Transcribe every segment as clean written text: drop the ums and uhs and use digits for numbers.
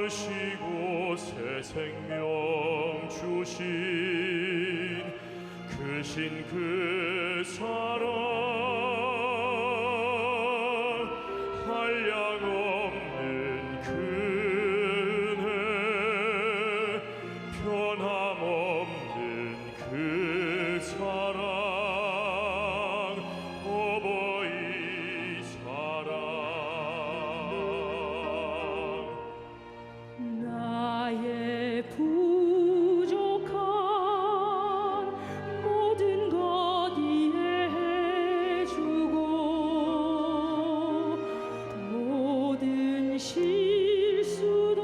참으시고 새 생명 주신 크신 그 사랑 한량없는 그 은혜 변함없는 그 사랑 어버이 사랑 나의 부족한 모든 것 이해해주고 모든 실수도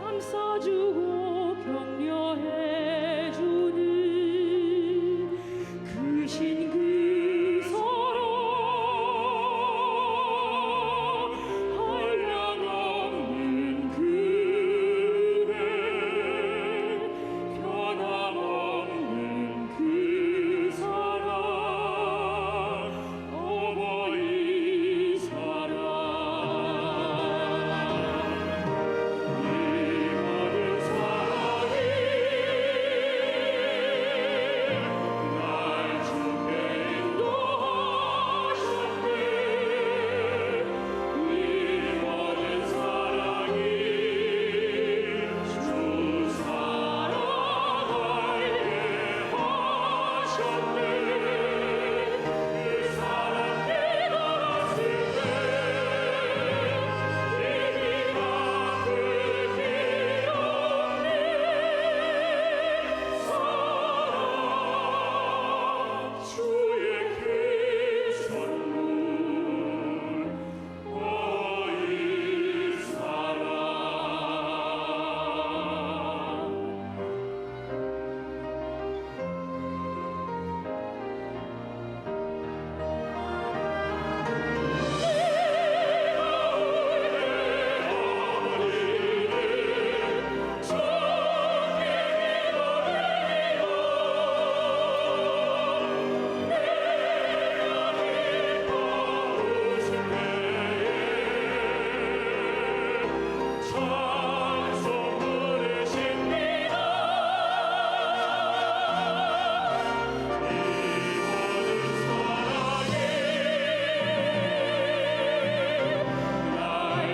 감싸주고 격려해주는 크신 그 사랑 한량없는 그 은혜 변함없는 그 사랑 어버이 사랑 이 모든 사랑이 날 주께 인도하셨네 이 모든 사랑이 주 사랑하게 하셨네 그 사랑 깨달았을 때 이미가 끝이 없네 사랑 주의 그 선물 어이 사랑 찬송 부르십니다 이 모든 사랑이 날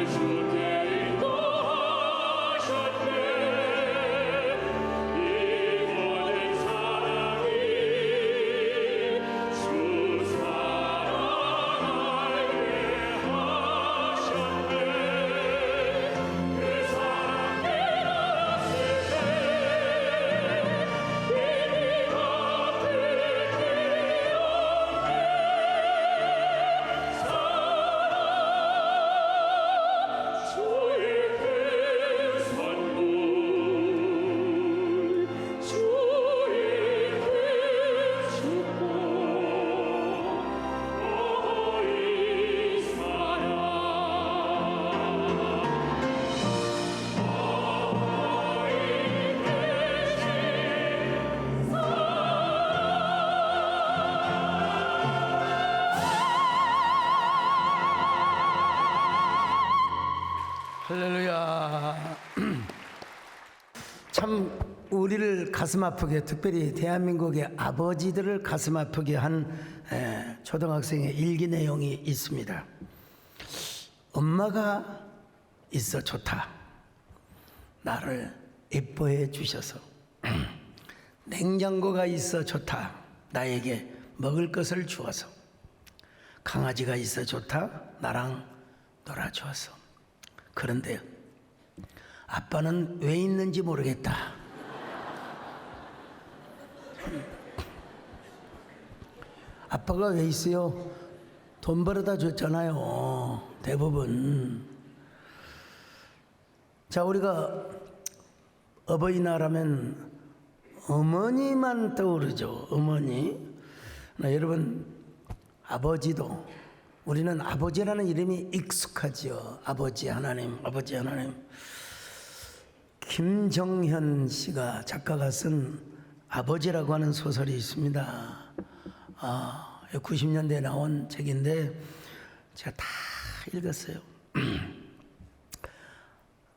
주께 인도하셨네 이 모든 사랑이 주 사랑하게 하셨네 그 사랑 깨달았을 때 이미가 끝이 없네 사랑 주의 그 선물 주의 그 축복 어이 사랑 할렐루야. 참 우리를 가슴 아프게, 특별히 대한민국의 아버지들을 가슴 아프게 한 초등학생의 일기 내용이 있습니다. 엄마가 있어 좋다. 나를 예뻐해 주셔서. 냉장고가 있어 좋다. 나에게 먹을 것을 주어서. 강아지가 있어 좋다. 나랑 놀아주어서. 그런데 아빠는 왜 있는지 모르겠다. 아빠가 왜 있어요? 돈 벌어다 줬잖아요. 대부분. 자, 우리가 어버이날하면 어머니만 떠오르죠. 어머니. 여러분, 아버지도, 우리는 아버지라는 이름이 익숙하지요. 아버지 하나님, 아버지 하나님. 김정현 씨가, 작가가 쓴 아버지라고 하는 소설이 있습니다. 90년대에 나온 책인데 제가 다 읽었어요.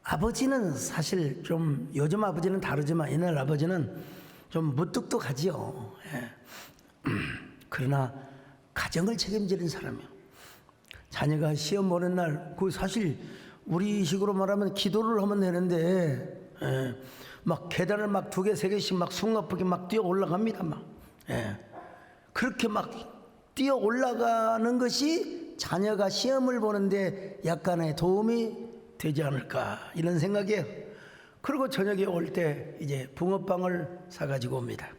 아버지는 사실 좀 요즘 아버지는 다르지만 옛날 아버지는 좀 무뚝뚝하지요. 예. 그러나 가정을 책임지는 사람이요. 자녀가 시험 보는 날, 그 사실 우리 식으로 말하면 기도를 하면 되는데, 예. 막 계단을 막 2개, 3개씩 막 숨가쁘게 막 뛰어 올라갑니다. 막. 예. 그렇게 막 뛰어 올라가는 것이 자녀가 시험을 보는데 약간의 도움이 되지 않을까 이런 생각이에요. 그리고 저녁에 올 때 이제 붕어빵을 사가지고 옵니다.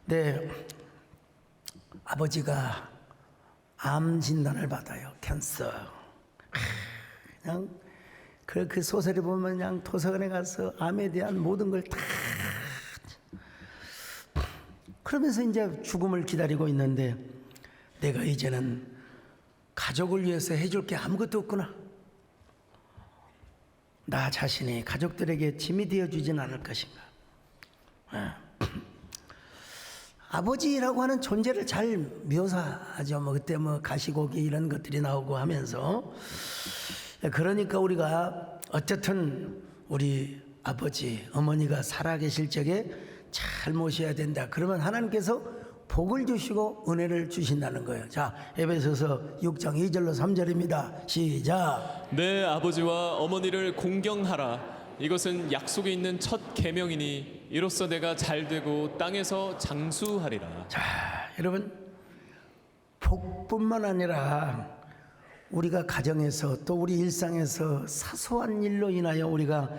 네, 아버지가 암 진단을 받아요. 캔서. 그냥 그 소설을 보면 그냥 도서관에 가서 암에 대한 모든 걸 다 그러면서 이제 죽음을 기다리고 있는데 내가 이제는 가족을 위해서 해줄 게 아무것도 없구나. 나 자신이 가족들에게 짐이 되어주진 않을 것인가. 아버지라고 하는 존재를 잘 묘사하죠. 뭐 그때 뭐 가시고기 이런 것들이 나오고 하면서 그러니까 우리가 어쨌든 우리 아버지, 어머니가 살아계실 적에 잘 모셔야 된다. 그러면 하나님께서 복을 주시고 은혜를 주신다는 거예요. 자, 에베소서 6장 2절로 3절입니다. 시작. 내 아버지와 어머니를 공경하라. 이것은 약속이 있는 첫 계명이니 이로써 내가 잘되고 땅에서 장수하리라. 자, 여러분 복뿐만 아니라 우리가 가정에서 또 우리 일상에서 사소한 일로 인하여 우리가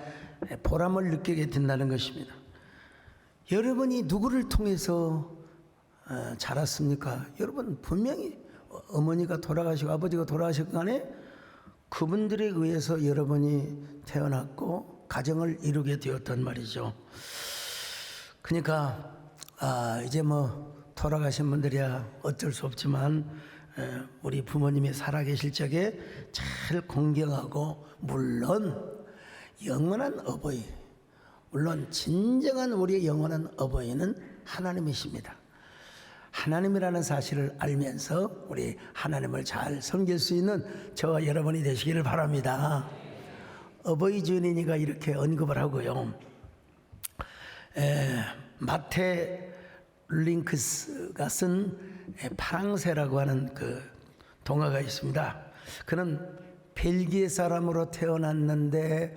보람을 느끼게 된다는 것입니다. 여러분이 누구를 통해서 자랐습니까? 여러분 분명히 어머니가 돌아가시고 아버지가 돌아가셨고 간에 그분들에 의해서 여러분이 태어났고 가정을 이루게 되었단 말이죠. 그러니까 이제 뭐 돌아가신 분들이야 어쩔 수 없지만 우리 부모님이 살아계실 적에 잘 공경하고 물론 영원한 어버이, 물론 진정한 우리의 영원한 어버이는 하나님이십니다. 하나님이라는 사실을 알면서 우리 하나님을 잘 섬길 수 있는 저와 여러분이 되시기를 바랍니다. 어버이 주니가 이렇게 언급을 하고요. 마테 링크스가 쓴 파랑새라고 하는 그 동화가 있습니다. 그는 벨기에 사람으로 태어났는데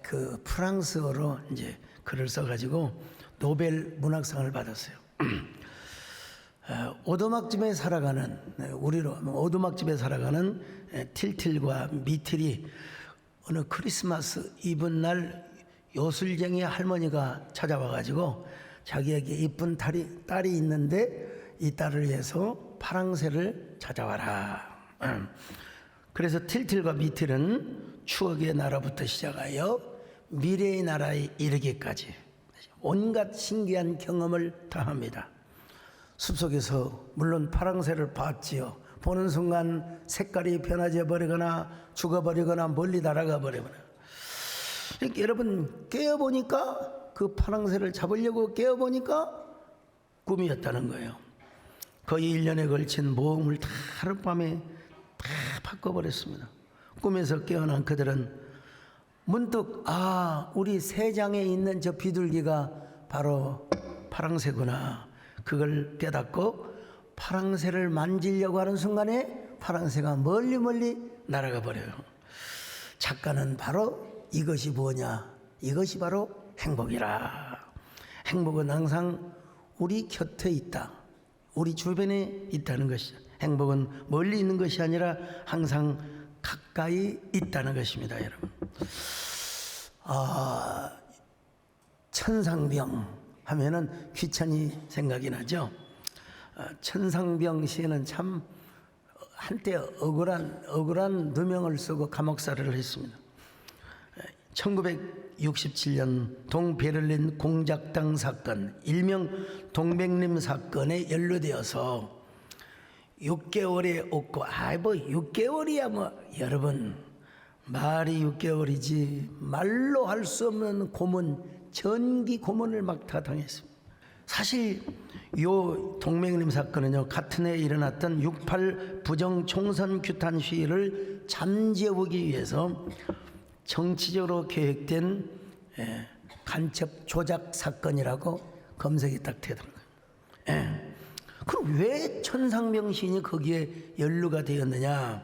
그 프랑스어로 이제 글을 써가지고 노벨 문학상을 받았어요. 오두막집에 살아가는 우리로 하면 오두막집에 살아가는 틸틸과 미틸이 어느 크리스마스 이브날 요술쟁이 할머니가 찾아와가지고 자기에게 이쁜 딸이 있는데 이 딸을 위해서 파랑새를 찾아와라. 그래서 틸틸과 미틸은 추억의 나라부터 시작하여 미래의 나라에 이르기까지 온갖 신기한 경험을 다 합니다. 숲속에서 물론 파랑새를 봤지요. 보는 순간 색깔이 변화져 버리거나 죽어버리거나 멀리 날아가 버리거나. 그러니까 여러분 깨어보니까 그 파랑새를 잡으려고 깨어보니까 꿈이었다는 거예요. 거의 1년에 걸친 모험을 다 하룻밤에 다 바꿔버렸습니다. 꿈에서 깨어난 그들은 문득 우리 세장에 있는 저 비둘기가 바로 파랑새구나. 그걸 깨닫고 파랑새를 만지려고 하는 순간에 파랑새가 멀리 날아가 버려요. 작가는 바로 이것이 뭐냐? 이것이 바로 행복이라. 행복은 항상 우리 곁에 있다. 우리 주변에 있다는 것이죠. 행복은 멀리 있는 것이 아니라 항상 가까이 있다는 것입니다, 여러분. 천상병 하면은 귀천이 생각이 나죠. 천상병 시에는 참 한때 억울한 누명을 쓰고 감옥살이를 했습니다. 1967년 동베를린 공작당 사건, 일명 동백림 사건에 연루되어서 6개월에 없고 뭐 6개월이야 뭐 여러분 말이 6개월이지 말로 할 수 없는 고문, 전기 고문을 막 다 당했습니다. 사실 요 동백림 사건은요 같은 해에 일어났던 6.8 부정 총선 규탄 시위를 잠재우기 위해서 정치적으로 계획된 간첩 조작 사건이라고 검색이 딱 되더라고요. 그럼 왜 천상병 시인이 거기에 연루가 되었느냐?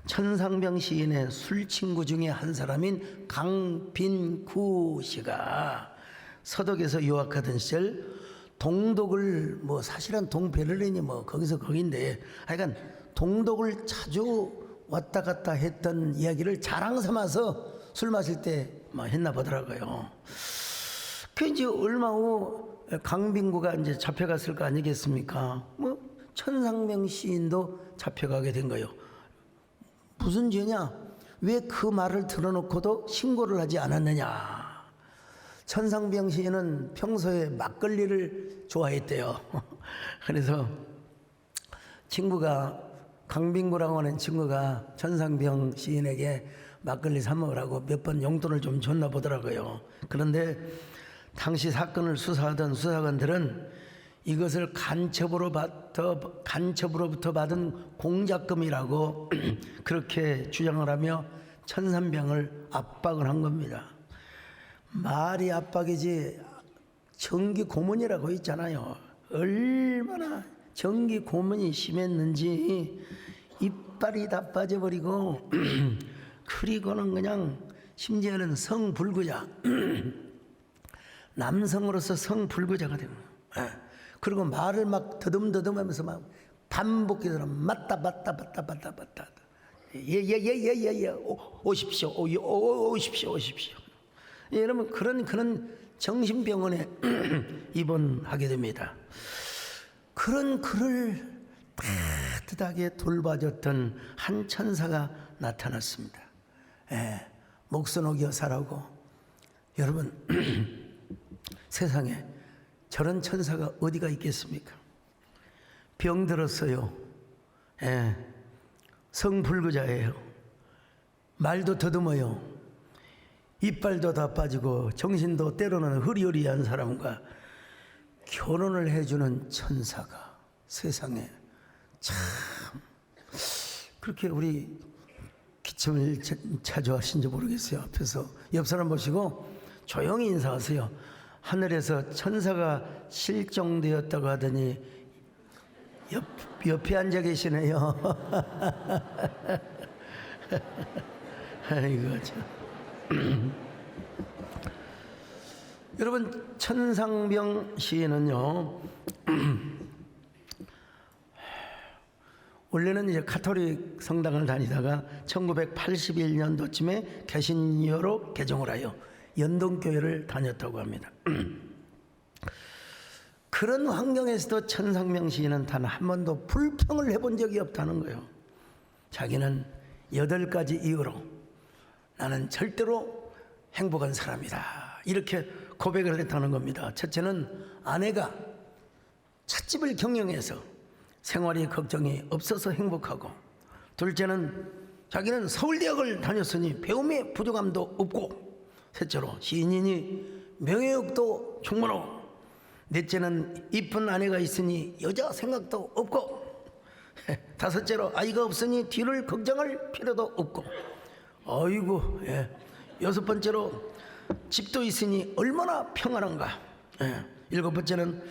천상병 시인의 술친구 중에 한 사람인 강빈구 씨가 서독에서 유학하던 시절 동독을 뭐 사실은 동베를린이 뭐 거기서 거긴데 하여간 동독을 자주 왔다 갔다 했던 이야기를 자랑 삼아서 술 마실 때 뭐 했나 보더라고요. 그 이제 얼마 후 강빈구가 이제 잡혀갔을 거 아니겠습니까? 뭐 천상병 시인도 잡혀가게 된 거예요. 무슨 죄냐? 왜 그 말을 들어놓고도 신고를 하지 않았느냐? 천상병 시인은 평소에 막걸리를 좋아했대요. 그래서 친구가 강빈구라고 하는 친구가 천상병 시인에게 막걸리 사 먹으라고 몇 번 용돈을 좀 줬나 보더라고요. 그런데 당시 사건을 수사하던 수사관들은 이것을 간첩으로부터 받은 공작금이라고 그렇게 주장을 하며 천상병을 압박을 한 겁니다. 말이 압박이지 정기 고문이라고 있잖아요. 얼마나 정기 고문이 심했는지 이빨이 다 빠져버리고 그리고는 그냥 심지어는 성불구자 남성으로서 성불구자가 되는 거예요. 그리고 말을 막 더듬더듬하면서 막 반복해서 맞다 예예예예예 오십시오 오십시오 이러면 그런 정신병원에 입원하게 됩니다. 그런 그를 따뜻하게 돌봐줬던 한 천사가 나타났습니다. 목선옥 여사라고. 여러분 세상에 저런 천사가 어디가 있겠습니까? 병 들었어요. 성불구자예요. 말도 더듬어요. 이빨도 다 빠지고 정신도 때로는 흐리흐리한 사람과 결혼을 해주는 천사가 세상에 참 그렇게 우리 기침을 자주 하신지 모르겠어요. 앞에서 옆 사람 보시고 조용히 인사하세요. 하늘에서 천사가 실종되었다고 하더니 옆에 앉아 계시네요. 아이고 참. 여러분 천상병 시인은요 원래는 이제 가톨릭 성당을 다니다가 1981년도쯤에 개신교로 개종을 하여 연동교회를 다녔다고 합니다. 그런 환경에서도 천상병 시인은 단 한 번도 불평을 해본 적이 없다는 거예요. 자기는 8가지 이유로 나는 절대로 행복한 사람이다 이렇게 고백을 했다는 겁니다. 첫째는 아내가 찻집을 경영해서 생활이 걱정이 없어서 행복하고, 둘째는 자기는 서울대학을 다녔으니 배움에 부족함도 없고, 셋째로 시인이니 명예욕도 충분하고, 넷째는 이쁜 아내가 있으니 여자 생각도 없고, 다섯째로 아이가 없으니 뒤를 걱정할 필요도 없고, 아이고 여섯 번째로 집도 있으니 얼마나 평안한가. 일곱 번째는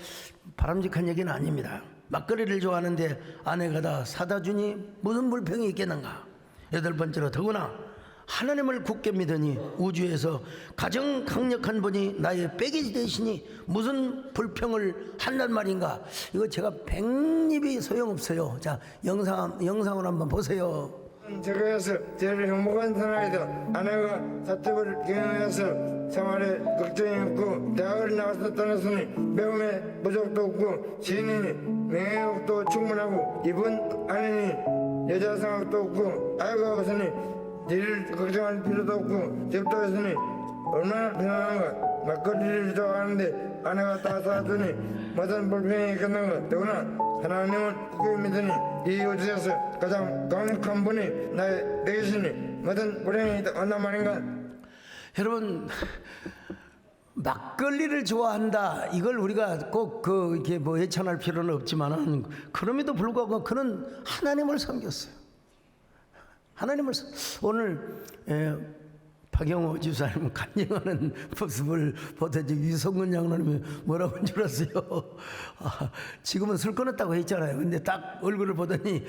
바람직한 얘기는 아닙니다. 막걸리를 좋아하는데 아내가 다 사다 주니 무슨 불평이 있겠는가. 여덟 번째로 더구나 하나님을 굳게 믿으니 우주에서 가장 강력한 분이 나의 빼기 되시니 무슨 불평을 한단 말인가. 이거 제가 백립이 소용없어요. 자, 영상을 한번 보세요. 제가서 제일 행복한 사람이다. 아내가 사택을 경영해서 생활에 걱정이 없고, 대학을 나와서 떠났으니 배움에 부족도 없고, 시인이니 명예욕도 충분하고, 이쁜 아내니 여자 생각도 없고, 아이가 없으니 니를 걱정할 필요도 없고, 집도 있으니 얼마나 편안한가. 막걸리를 좋아하는데 아내가 다 사주니 무슨 불평이 있겠는가. 더구나 하나님을 굳게 믿으니 이 우주에서 가장 강력한 분이 나의 되시니 무슨 불행이 있단 말인가. 여러분, 막걸리를 좋아한다 이걸 우리가 꼭 이렇게 뭐 예찬할 필요는 없지만은, 그럼에도 불구하고 그는 하나님을 섬겼어요. 오늘 박영호 지사님 간증하는 모습을 보더니 유성근 장로님이 뭐라고 한 줄 아세요? 지금은 술 끊었다고 했잖아요. 근데 딱 얼굴을 보더니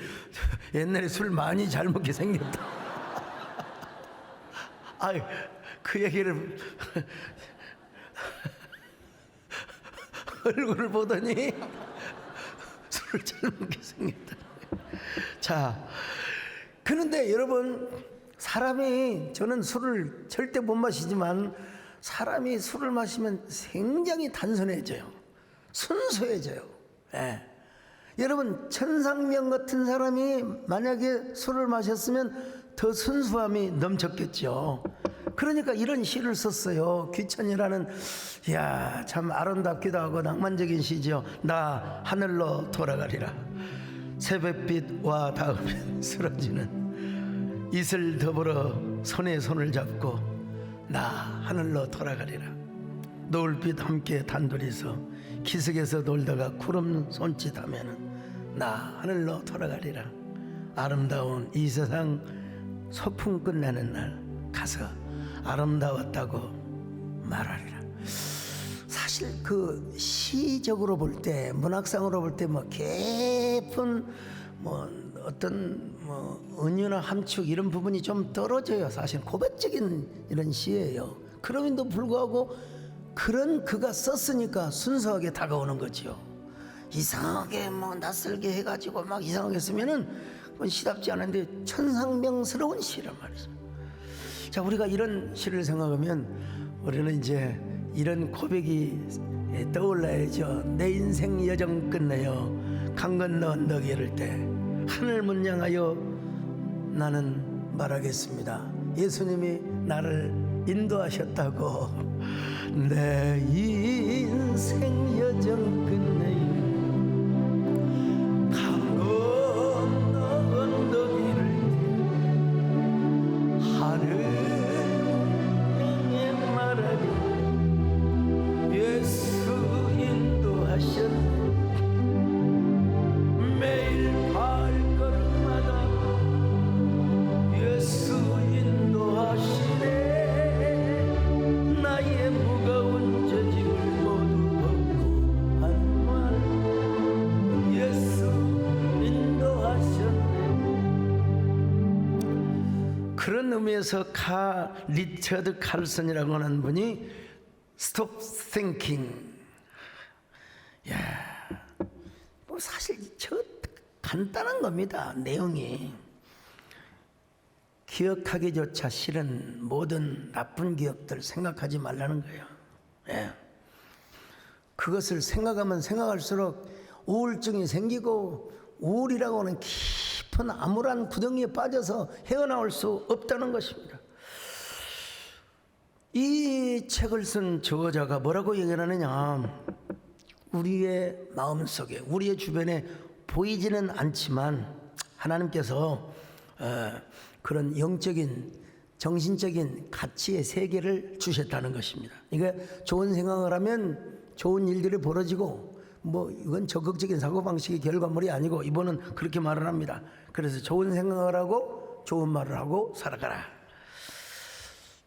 옛날에 술 많이 잘 먹게 생겼다. 아유, 그 얘기를 얼굴을 보더니 술을 잘 먹게 생겼다. 자, 그런데 여러분, 사람이, 저는 술을 절대 못 마시지만 사람이 술을 마시면 굉장히 단순해져요. 순수해져요. 예. 여러분, 천상명 같은 사람이 만약에 술을 마셨으면 더 순수함이 넘쳤겠죠. 그러니까 이런 시를 썼어요. 귀천이라는, 이야, 참 아름답기도 하고 낭만적인 시죠. 나 하늘로 돌아가리라. 새벽빛과 닿으면 쓰러지는 이슬 더불어 손에 손을 잡고 나 하늘로 돌아가리라. 노을빛 함께 단둘이서 기슭에서 놀다가 구름 손짓하면은 나 하늘로 돌아가리라. 아름다운 이 세상 소풍 끝나는 날 가서 아름다웠다고 말하리라. 사실 그 시적으로 볼 때, 문학상으로 볼 때 뭐 깊은 뭐 어떤 뭐 은유나 함축 이런 부분이 좀 떨어져요. 사실 고백적인 이런 시예요. 그럼에도 불구하고 그런 그가 썼으니까 순수하게 다가오는 거죠. 이상하게 뭐 낯설게 해가지고 막 이상하게 쓰면은 그건 시답지 않은데 천상명스러운 시란 말이죠. 자, 우리가 이런 시를 생각하면 우리는 이제 이런 고백이 떠올라야죠. 내 인생 여정 끝내요 강 건너 언덕 이를 때 하늘 문 향하여 나는 말하겠습니다. 예수님이 나를 인도하셨다고. 내 인생 여정 끝내요 강 건너 언덕 이를 때 하늘 향해 말하리. 예수 인도하셨네. 매일 발걸음마다 예수 인도하시네. 나의 무거운 저짐을 모두 벗고 하는 말 예수 인도하셨네. 그런 의미에서 리처드 칼슨이라고 하는 분이 Stop Thinking. 야, 뭐 사실 저 간단한 겁니다. 내용이 기억하기조차 싫은 모든 나쁜 기억들 생각하지 말라는 거예요. 예. 그것을 생각하면 생각할수록 우울증이 생기고 우울이라고 하는 깊은 암울한 구덩이에 빠져서 헤어나올 수 없다는 것입니다. 이 책을 쓴 저자가 뭐라고 얘기하느냐, 우리의 마음속에, 우리의 주변에 보이지는 않지만 하나님께서 그런 영적인, 정신적인 가치의 세계를 주셨다는 것입니다. 이게 좋은 생각을 하면 좋은 일들이 벌어지고, 뭐 이건 적극적인 사고방식의 결과물이 아니고 이분은 그렇게 말을 합니다. 그래서 좋은 생각을 하고 좋은 말을 하고 살아가라.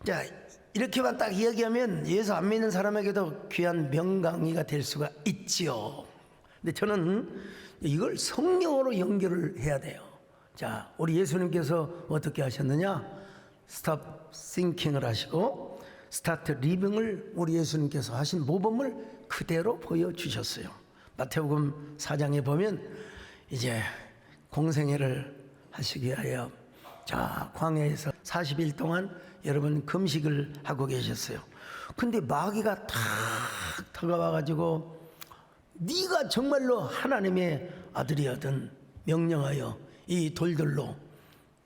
자, 이렇게만 딱 이야기하면 예수 안 믿는 사람에게도 귀한 명강의가 될 수가 있지요. 근데 저는 이걸 성령으로 연결을 해야 돼요. 자, 우리 예수님께서 어떻게 하셨느냐? Stop thinking을 하시고 Start living을 우리 예수님께서 하신 모범을 그대로 보여주셨어요. 마태복음 4장에 보면 이제 공생애를 하시기 위하여 자, 광야에서 40일 동안 여러분 금식을 하고 계셨어요. 근데 마귀가 탁 다가와가지고 네가 정말로 하나님의 아들이거든 명령하여 이 돌들로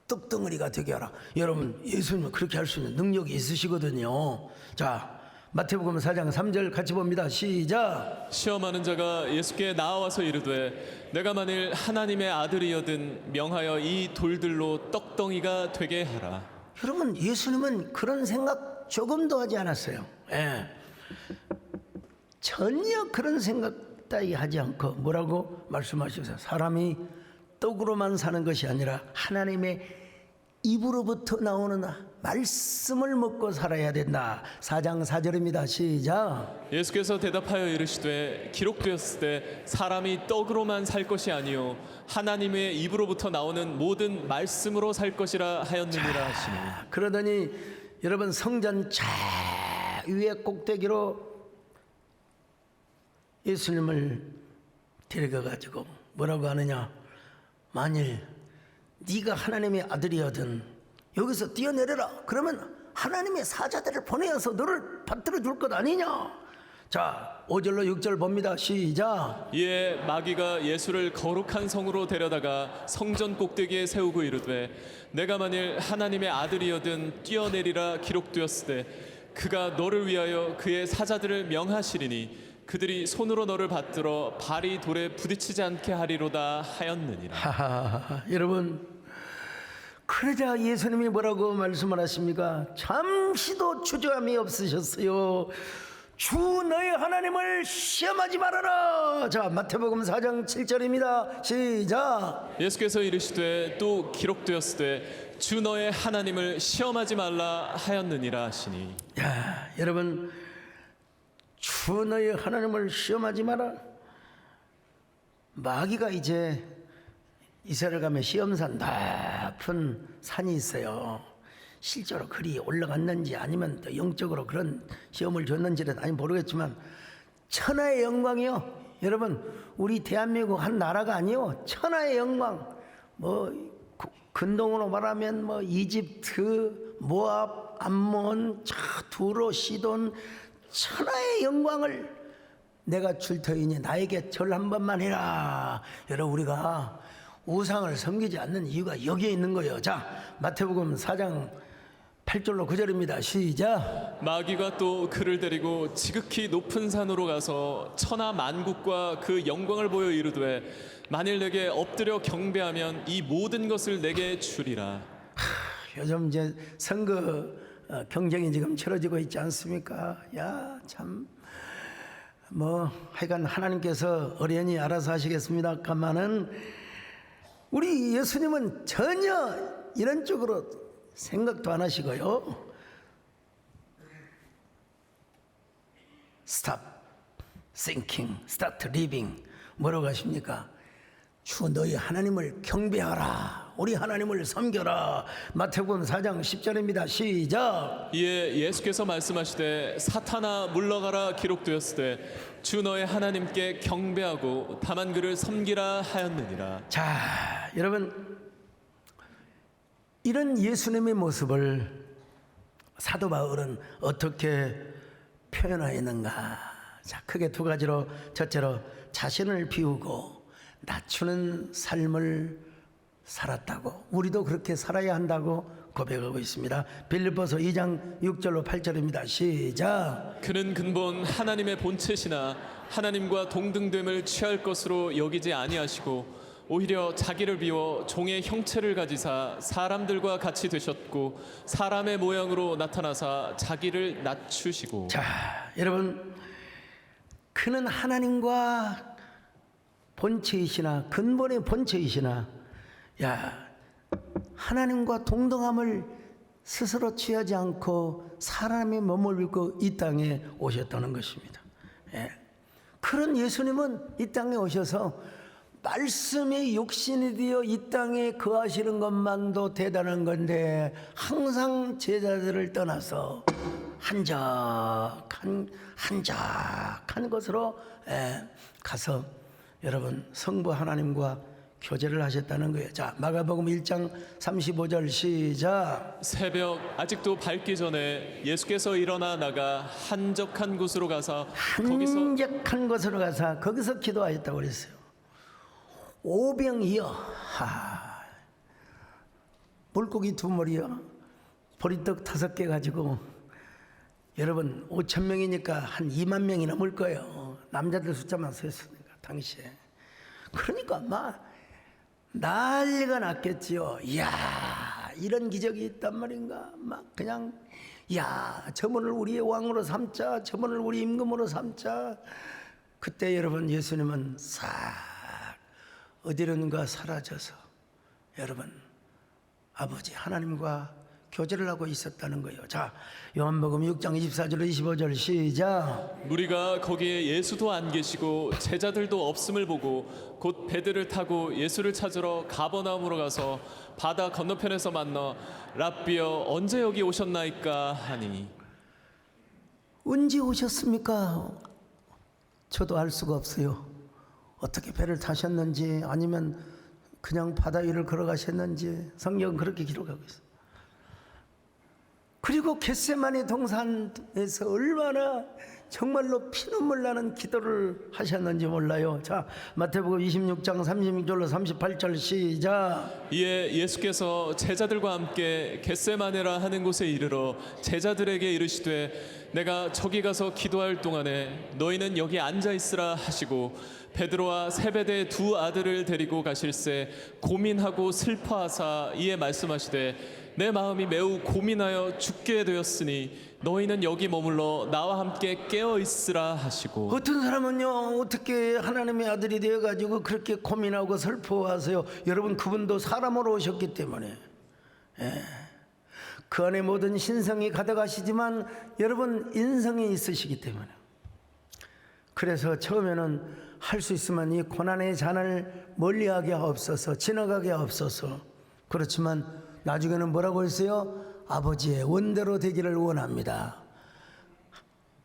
떡덩어리가 되게 하라. 여러분, 예수님은 그렇게 할 수 있는 능력이 있으시거든요. 자, 마태복음 4장 3절 같이 봅니다. 시작. 시험하는 자가 예수께 나와서 이르되 내가 만일 하나님의 아들이여든 명하여 이 돌들로 떡덩이가 되게 하라. 여러분, 예수님은 그런 생각 조금도 하지 않았어요. 예. 전혀 그런 생각 따위 하지 않고 뭐라고 말씀하셨어요? 사람이 떡으로만 사는 것이 아니라 하나님의 입으로부터 나오는 말씀을 먹고 살아야 된다. 4장 4절입니다. 시작. 예수께서 대답하여 이르시되 기록되었을 때 사람이 떡으로만 살 것이 아니요 하나님의 입으로부터 나오는 모든 말씀으로 살 것이라 하였느니라 하시니. 그러더니 여러분 성전 저 위에 꼭대기로 예수님을 데려가 가지고 뭐라고 하느냐? 만일 네가 하나님의 아들이거든 여기서 뛰어내려라. 그러면 하나님의 사자들을 보내어서 너를 받들어 줄 것 아니냐? 자, 5절로 6절 봅니다. 시작. 이에 마귀가 예수를 거룩한 성으로 데려다가 성전 꼭대기에 세우고 이르되 내가 만일 하나님의 아들이여든 뛰어내리라 기록되었을 때 그가 너를 위하여 그의 사자들을 명하시리니 그들이 손으로 너를 받들어 발이 돌에 부딪히지 않게 하리로다 하였느니라. 하하하, 여러분 그러자 예수님이 뭐라고 말씀을 하십니까? 잠시도 주저함이 없으셨어요. 주 너의 하나님을 시험하지 말아라. 자, 마태복음 4장 7절입니다. 시작. 예수께서 이르시되 또 기록되었을 때 주 너의 하나님을 시험하지 말라 하였느니라 하시니. 야, 여러분 주 너의 하나님을 시험하지 마라. 마귀가 이제 이스라엘 가면 시험산 높은 산이 있어요. 실제로 그리 올라갔는지 아니면 또 영적으로 그런 시험을 줬는지는 아니 모르겠지만 천하의 영광이요. 여러분 우리 대한민국 한 나라가 아니요. 천하의 영광. 뭐 근동으로 말하면 뭐 이집트, 모압, 암몬, 두로, 시돈 천하의 영광을 내가 줄 터이니 나에게 절 한 번만 해라. 여러분 우리가 우상을 섬기지 않는 이유가 여기에 있는 거예요. 자, 마태복음 4장 8절로 9절입니다. 시작. 마귀가 또 그를 데리고 지극히 높은 산으로 가서 천하 만국과 그 영광을 보여 이르되 만일 내게 엎드려 경배하면 이 모든 것을 내게 주리라. 요즘 이제 선거 경쟁이 지금 치러지고 있지 않습니까? 야, 참 뭐 하여간 하나님께서 어련히 알아서 하시겠습니다만은 우리 예수님은 전혀 이런 쪽으로 생각도 안 하시고요. Stop thinking, start living. 뭐라고 하십니까? 주 너희 하나님을 경배하라. 우리 하나님을 섬겨라. 마태복음 4장 10절입니다. 시작. 이에 예수께서 말씀하시되 사탄아 물러가라 기록되었을 때 주 너의 하나님께 경배하고 다만 그를 섬기라 하였느니라. 자, 여러분 이런 예수님의 모습을 사도 바울은 어떻게 표현하였는가? 자, 크게 두 가지로 첫째로 자신을 비우고 낮추는 삶을 살았다고 우리도 그렇게 살아야 한다고 고백하고 있습니다. 빌립보서 2장 6절로 8절입니다. 시작. 그는 근본 하나님의 본체시나 하나님과 동등됨을 취할 것으로 여기지 아니하시고 오히려 자기를 비워 종의 형체를 가지사 사람들과 같이 되셨고 사람의 모양으로 나타나사 자기를 낮추시고. 자, 여러분 그는 하나님과 본체이시나 근본의 본체이시나 야 하나님과 동등함을 스스로 취하지 않고 사람의 몸을 입고 이 땅에 오셨다는 것입니다. 예. 그런 예수님은 이 땅에 오셔서 말씀의 육신이 되어 이 땅에 거하시는 것만도 대단한 건데 항상 제자들을 떠나서 한적한 곳으로 가서 여러분 성부 하나님과 교제를 하셨다는 거예요. 자, 마가복음 1장 35절 시작. 새벽 아직도 밝기 전에 예수께서 일어나 나가 한적한 곳으로 가서 한적한 곳으로 가서 거기서 기도하셨다고 그랬어요. 오병이어 물고기 2마리요 보리떡 5개 가지고 여러분 5,000명이니까 한 2만 명이 넘을 거예요. 남자들 숫자만 셌으니까 당시에. 그러니까 막 난리가 났겠지요. 이야 이런 기적이 있단 말인가. 막 그냥 야 저분을 우리의 왕으로 삼자, 저분을 우리 임금으로 삼자. 그때 여러분 예수님은 싹 어디론가 사라져서 여러분 아버지 하나님과 교제를 하고 있었다는 거예요. 자, 요한복음 6장 24절 25절 시작. 무리가 거기에 예수도 안 계시고 제자들도 없음을 보고 곧 배들을 타고 예수를 찾으러 가버나움으로 가서 바다 건너편에서 만나 랍비여 언제 여기 오셨나이까 하니. 언제 오셨습니까? 저도 알 수가 없어요. 어떻게 배를 타셨는지 아니면 그냥 바다 위를 걸어가셨는지 성경은 그렇게 기록하고 있어요. 그리고 겟세마네 동산에서 얼마나 정말로 피눈물 나는 기도를 하셨는지 몰라요. 자, 마태복음 26장 36절로 38절 시작. 이에 예수께서 제자들과 함께 겟세마네라 하는 곳에 이르러 제자들에게 이르시되 내가 저기 가서 기도할 동안에 너희는 여기 앉아 있으라 하시고 베드로와 세베대의 두 아들을 데리고 가실새 고민하고 슬퍼하사 이에 말씀하시되 내 마음이 매우 고민하여 죽게 되었으니 너희는 여기 머물러 나와 함께 깨어 있으라 하시고. 어떤 사람은요 어떻게 하나님의 아들이 되어가지고 그렇게 고민하고 슬퍼하세요? 여러분 그분도 사람으로 오셨기 때문에 그 안에 모든 신성이 가득하시지만 여러분 인성이 있으시기 때문에 그래서 처음에는 할 수 있으면 이 고난의 잔을 멀리하게 하옵소서 지나가게 하옵소서. 그렇지만 나중에는 뭐라고 했어요? 아버지의 원대로 되기를 원합니다.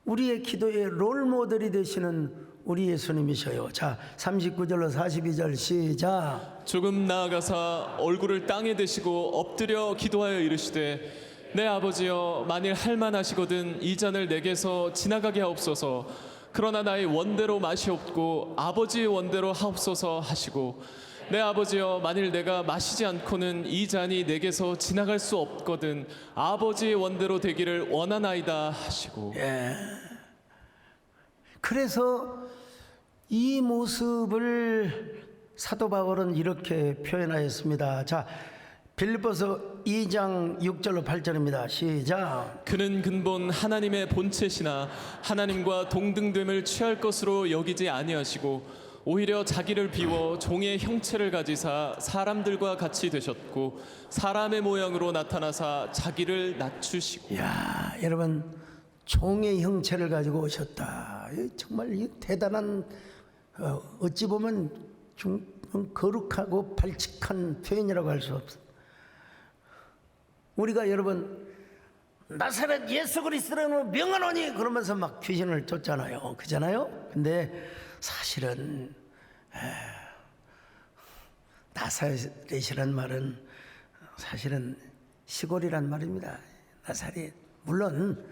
우리의 기도의 롤모델이 되시는 우리 예수님이셔요. 자, 39절로 42절 시작. 조금 나아가사 얼굴을 땅에 대시고 엎드려 기도하여 이르시되 내 아버지여 만일 할만하시거든 이 잔을 내게서 지나가게 하옵소서. 그러나 나의 원대로 마시옵고 아버지의 원대로 하옵소서 하시고 내 아버지여 만일 내가 마시지 않고는 이 잔이 내게서 지나갈 수 없거든 아버지의 원대로 되기를 원하나이다 하시고. 그래서 이 모습을 사도 바울은 이렇게 표현하였습니다. 자, 빌립보서 2장 6절로 8절입니다. 시작. 그는 근본 하나님의 본체시나 하나님과 동등됨을 취할 것으로 여기지 아니하시고 오히려 자기를 비워 종의 형체를 가지사 사람들과 같이 되셨고 사람의 모양으로 나타나사 자기를 낮추시고. 야, 여러분 종의 형체를 가지고 오셨다. 정말 이 대단한 어찌 보면 좀 거룩하고 발칙한 표현이라고 할 수 없어. 우리가 여러분 나사렛 예수 그리스도는 명하노니 그러면서 막 귀신을 쫓잖아요. 그잖아요. 근데 사실은 나사렛이란 말은 사실은 시골이란 말입니다. 나사렛. 물론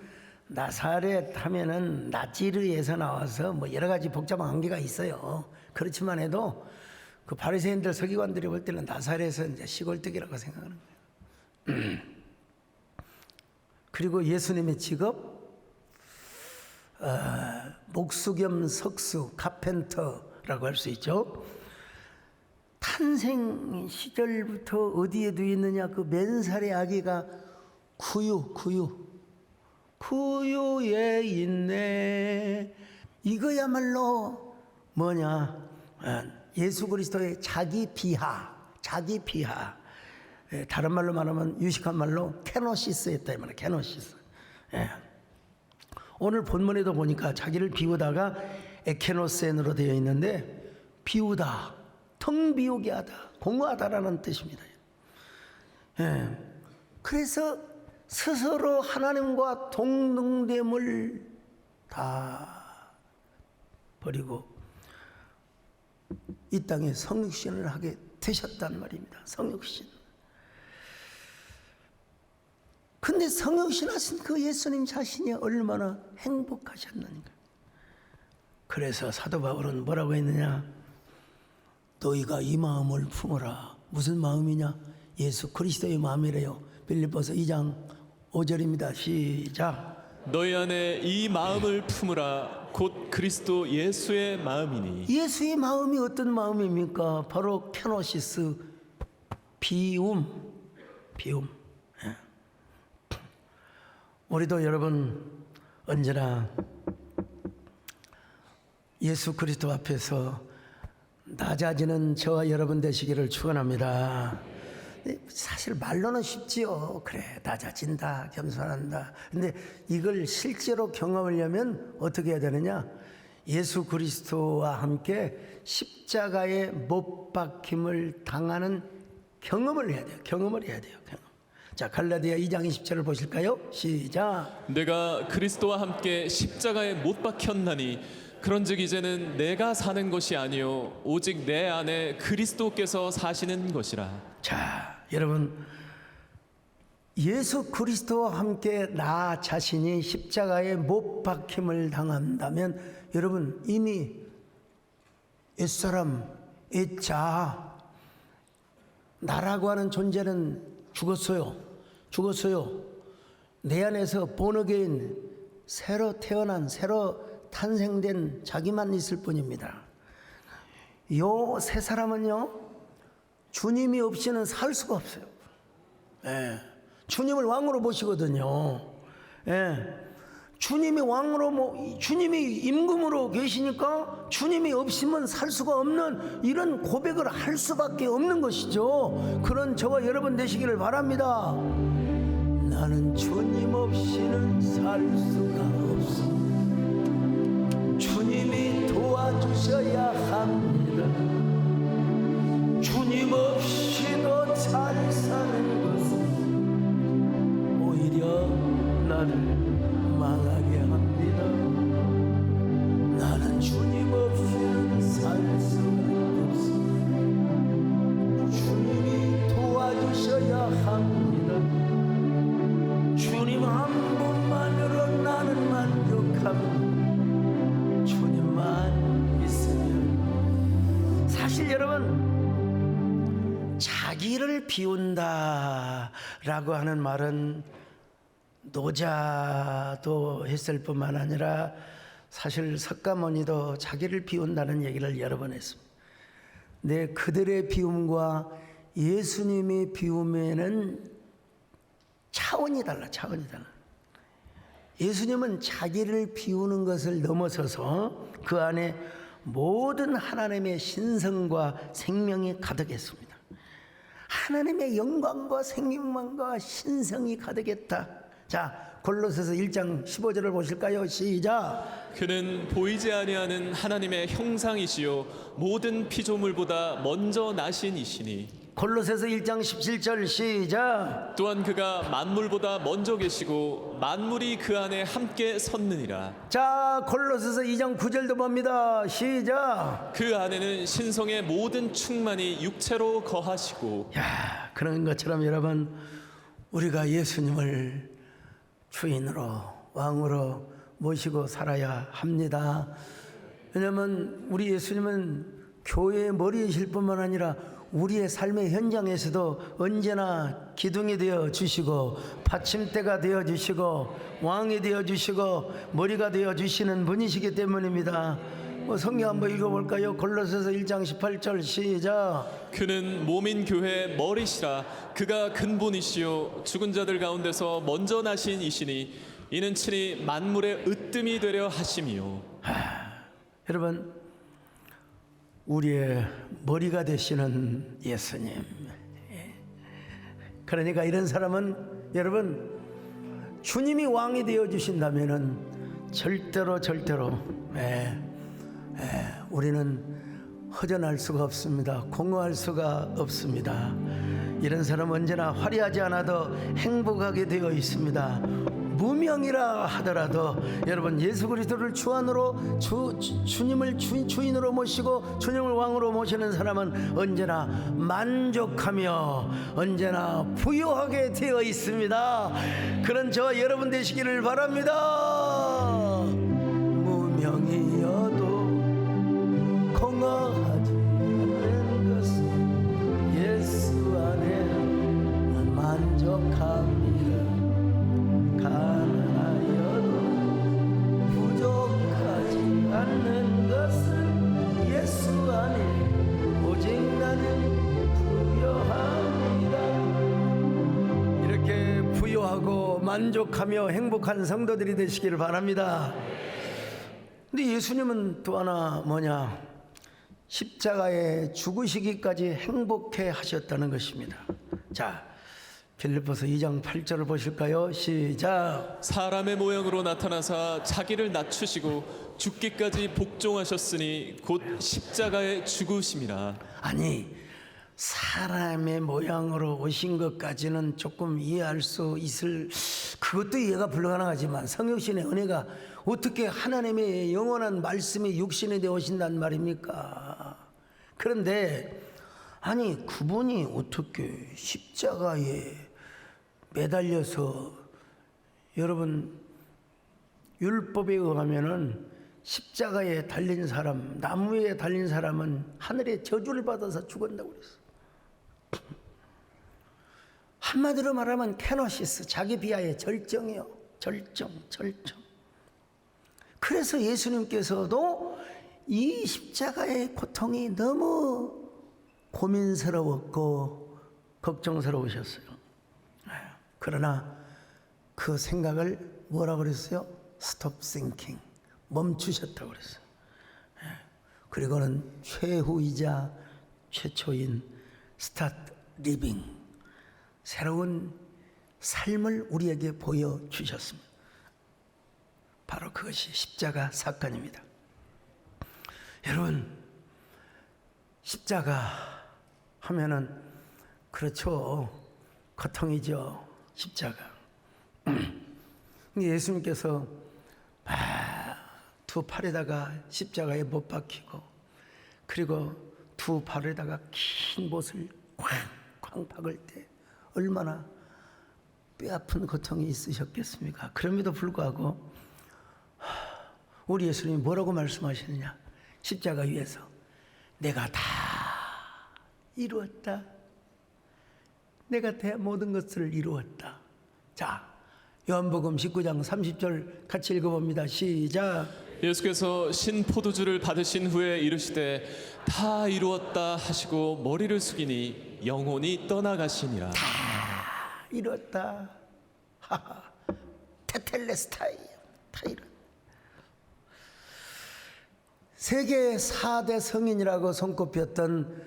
나사렛 하면은 나지르에서 나와서 뭐 여러 가지 복잡한 관계가 있어요. 그렇지만 해도 그 바리새인들 서기관들이 볼 때는 나사렛은 이제 시골뜨기라고 생각하는 거예요. 그리고 예수님의 직업 목수 겸 석수 카펜터라고 할 수 있죠. 탄생 시절부터 어디에 두어 있느냐 그 맨살의 아기가 구유에 있네. 이거야말로 뭐냐 예수 그리스도의 자기 비하. 다른 말로 말하면 유식한 말로 케노시스였다 이 말이야. 케노시스. 오늘 본문에도 보니까 자기를 비우다가 에케노센으로 되어 있는데 비우다, 텅 비우게 하다, 공허하다라는 뜻입니다. 그래서 스스로 하나님과 동등됨을 다 버리고 이 땅에 성육신을 하게 되셨단 말입니다. 성육신. 근데 성육신 하신 그 예수님 자신이 얼마나 행복하셨는가. 그래서 사도 바울은 뭐라고 했느냐? 너희가 이 마음을 품어라. 무슨 마음이냐? 예수 그리스도의 마음이래요. 빌립보서 2장 5절입니다. 시작. 너희 안에 이 마음을 품으라. 곧 그리스도 예수의 마음이니. 예수의 마음이 어떤 마음입니까? 바로 케노시스, 비움. 우리도 여러분 언제나 예수 그리스도 앞에서 낮아지는 저와 여러분 되시기를 축원합니다. 사실 말로는 쉽지요. 그래, 낮아진다, 겸손한다. 근데 이걸 실제로 경험하려면 어떻게 해야 되느냐? 예수 그리스도와 함께 십자가에 못 박힘을 당하는 경험을 해야 돼요. 경험을 해야 돼요. 경험. 자, 갈라디아 2장 20절을 보실까요? 시작. 내가 그리스도와 함께 십자가에 못 박혔나니 그런즉 이제는 내가 사는 것이 아니요 오직 내 안에 그리스도께서 사시는 것이라. 자, 여러분, 예수 그리스도와 함께 나 자신이 십자가에 못 박힘을 당한다면 여러분 이미 옛사람, 옛자, 나라고 하는 존재는 죽었어요. 죽었어요. 내 안에서 본어게인 새로 태어난, 새로 탄생된 자기만 있을 뿐입니다. 요 세 사람은요, 주님이 없이는 살 수가 없어요. 예. 주님을 왕으로 모시거든요. 예. 주님이 왕으로 주님이 임금으로 계시니까 주님이 없으면 살 수가 없는 이런 고백을 할 수밖에 없는 것이죠. 그런 저와 여러분 되시기를 바랍니다. 나는 주님 없이는 살 수가 없어. 주님이 도와주셔야 합니다. 주님 없이도 잘 사는 것은 오히려 나를 망하게 합니다. 나는 주님 없이는 살 수가 없어. 주님이 도와주셔야 합니다. 주님 한 분만으로 나는 만족합니다. 주님만 있으면. 사실 여러분, 자기를 비운다라고 하는 말은 노자도 했을 뿐만 아니라 사실 석가모니도 자기를 비운다는 얘기를 여러 번 했습니다. 근데 그들의 비움과 예수님의 비움에는 차원이 달라. 차원이 달라. 예수님은 자기를 비우는 것을 넘어서서 그 안에 모든 하나님의 신성과 생명이 가득했습니다. 하나님의 영광과 생명만과 신성이 가득했다. 자, 골로새서 1장 15절을 보실까요? 시작. 그는 보이지 아니하는 하나님의 형상이시요 모든 피조물보다 먼저 나신 이시니 골로새서 1장 17절 시작. 또한 그가 만물보다 먼저 계시고 만물이 그 안에 함께 섰느니라. 자, 골로새서 2장 9절도 봅니다. 시작. 그 안에는 신성의 모든 충만이 육체로 거하시고. 야, 그런 것처럼 여러분, 우리가 예수님을 주인으로 왕으로 모시고 살아야 합니다. 왜냐하면 우리 예수님은 교회의 머리이실 뿐만 아니라 우리의 삶의 현장에서도 언제나 기둥이 되어 주시고 받침대가 되어 주시고 왕이 되어 주시고 머리가 되어 주시는 분이시기 때문입니다. 성경 한번 읽어볼까요? 골로새서 1장 18절 시작. 그는 몸인 교회의 머리시라. 그가 근본이시요 죽은 자들 가운데서 먼저 나신 이시니 이는 친히 만물의 으뜸이 되려 하심이요. 여러분, 우리의 머리가 되시는 예수님. 그러니까 이런 사람은 여러분, 주님이 왕이 되어 주신다면은 절대로 우리는 허전할 수가 없습니다. 공허할 수가 없습니다. 이런 사람은 언제나 화려하지 않아도 행복하게 되어 있습니다. 무명이라 하더라도 여러분, 예수 그리스도를 주 안으로 주님을 주인으로 모시고 주님을 왕으로 모시는 사람은 언제나 만족하며 언제나 부유하게 되어 있습니다. 그런 저와 여러분 되시기를 바랍니다. 무명이어도 공허하지 않는 것은 예수 안에 난 만족합니다. 가난하여도 부족하지 않는 것은 예수 안에 오직 나는 부요합니다. 이렇게 부요하고 만족하며 행복한 성도들이 되시기를 바랍니다. 근데 예수님은 또 하나 뭐냐? 십자가에 죽으시기까지 행복해 하셨다는 것입니다. 자, 빌립보서 2장 8절을 보실까요? 시작. 사람의 모양으로 나타나사 자기를 낮추시고 죽기까지 복종하셨으니 곧 십자가에 죽으심이라. 아니, 사람의 모양으로 오신 것까지는 조금 이해할 수 있을, 그것도 이해가 불가능하지만 성육신의 은혜가 어떻게 하나님의 영원한 말씀이 육신이 되어 오신단 말입니까? 그런데 아니, 그분이 어떻게 십자가에 매달려서, 여러분 율법에 의하면은 십자가에 달린 사람, 나무에 달린 사람은 하늘의 저주를 받아서 죽었다고 그랬어. 한마디로 말하면 케노시스, 자기 비하의 절정이요. 절정. 그래서 예수님께서도 이 십자가의 고통이 너무 고민스러웠고 걱정스러우셨어요. 그러나 그 생각을 뭐라고 그랬어요? Stop thinking. 멈추셨다고 그랬어요. 그리고는 최후이자 최초인 Start living. 새로운 삶을 우리에게 보여주셨습니다. 바로 그것이 십자가 사건입니다. 여러분, 십자가 하면은 그렇죠, 고통이죠. 십자가. 예수님께서 두 팔에다가 십자가에 못 박히고, 그리고 두 팔에다가 긴 못을 쾅쾅 박을 때 얼마나 뼈아픈 고통이 있으셨겠습니까? 그럼에도 불구하고 우리 예수님이 뭐라고 말씀하시느냐? 십자가 위에서 내가 다 이루었다. 내가 모든 것을 이루었다. 자, 요한복음 19장 30절 같이 읽어봅니다. 시작. 예수께서 신 포도주를 받으신 후에 이르시되 다 이루었다 하시고 머리를 숙이니 영혼이 떠나가시니라. 다 이루었다. 하하. 테텔레스타이. 다 이루었다. 세계 4대 성인이라고 손꼽혔던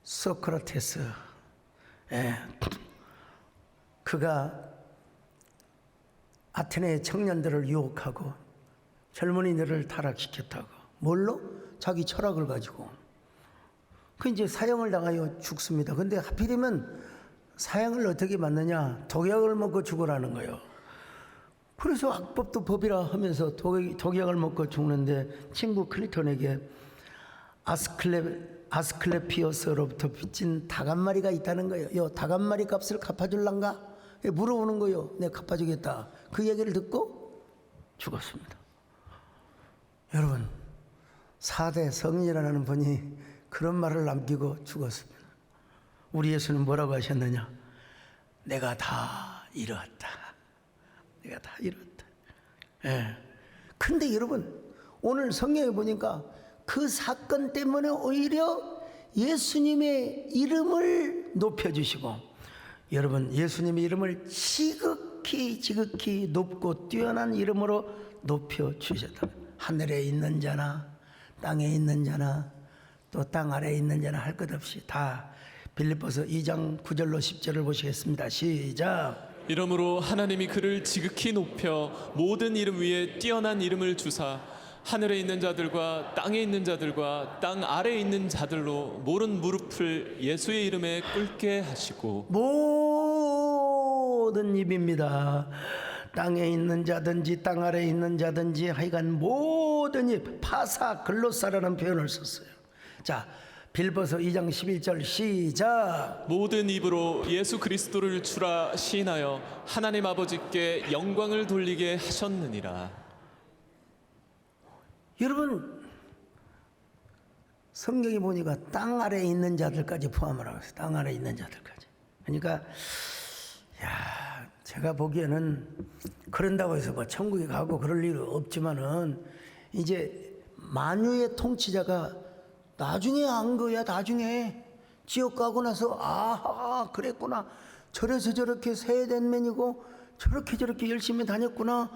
소크라테스. 그가 아테네의 청년들을 유혹하고 젊은이들을 타락시켰다고. 뭘로? 자기 철학을 가지고. 그 이제 사형을 당하여 죽습니다. 근데 하필이면 사형을 어떻게 받느냐? 독약을 먹고 죽으라는 거예요. 그래서 악법도 법이라 하면서 독약을 먹고 죽는데 친구 클리톤에게 아스클레피오스로부터 빚진 닭 한 마리가 있다는 거예요. 요 닭 한 마리 값을 갚아줄란가? 물어보는 거예요. 내가 갚아주겠다. 그 얘기를 듣고 죽었습니다. 여러분, 4대 성인이라는 분이 그런 말을 남기고 죽었습니다. 우리 예수는 뭐라고 하셨느냐? 내가 다 이루었다. 내가 다 이루었다. 근데 여러분, 오늘 성경에 보니까 그 사건 때문에 오히려 예수님의 이름을 높여주시고, 여러분, 예수님의 이름을 지극히 높고 뛰어난 이름으로 높여주셨다. 하늘에 있는 자나 땅에 있는 자나 또 땅 아래에 있는 자나 할 것 없이 다. 빌립보서 2장 9절로 10절을 보시겠습니다. 시작. 이러므로 하나님이 그를 지극히 높여 모든 이름 위에 뛰어난 이름을 주사 하늘에 있는 자들과 땅에 있는 자들과 땅 아래에 있는 자들로 모든 무릎을 예수의 이름에 꿇게 하시고. 모든 입입니다. 땅에 있는 자든지 땅 아래에 있는 자든지 하여간 모든 입, 파사 글로사라는 표현을 썼어요. 자, 빌보서 2장 11절 시작. 모든 입으로 예수 그리스도를 주라 시인하여 하나님 아버지께 영광을 돌리게 하셨느니라. 여러분, 성경에 보니까 땅 아래에 있는 자들까지 포함을 하고 있어요. 땅 아래에 있는 자들까지. 그러니까 제가 보기에는 그런다고 해서 뭐 천국에 가고 그럴 일 없지만은 이제 만유의 통치자가 나중에 안 거야. 나중에 지옥 가고 나서 그랬구나. 저래서 저렇게 세댄맨이고 저렇게 열심히 다녔구나.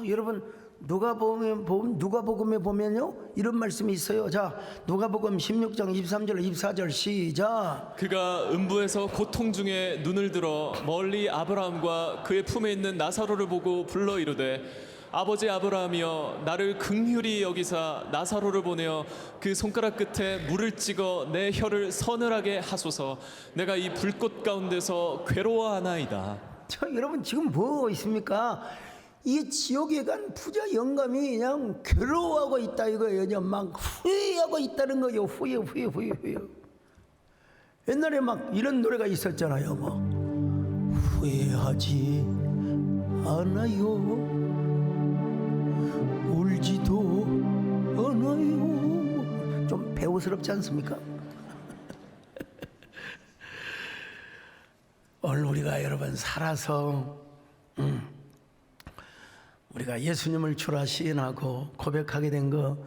여러분, 누가복음에 보면요 이런 말씀이 있어요. 자, 누가복음 16장 23절 24절 시작. 그가 음부에서 고통 중에 눈을 들어 멀리 아브라함과 그의 품에 있는 나사로를 보고 불러 이르되 아버지 아브라함이여 나를 긍휼히 여기사 나사로를 보내어 그 손가락 끝에 물을 찍어 내 혀를 서늘하게 하소서. 내가 이 불꽃 가운데서 괴로워하나이다. 자, 여러분 지금 뭐 있습니까? 이 지옥에 간 부자 영감이 그냥 괴로워하고 있다 이거예요. 그냥 막 후회하고 있다는 거예요. 후회. 옛날에 막 이런 노래가 있었잖아요. 뭐 후회하지 않아요, 울지도 않아요. 좀 배우스럽지 않습니까? 오늘 우리가 여러분 살아서 우리가 예수님을 주라 시인하고 고백하게 된 거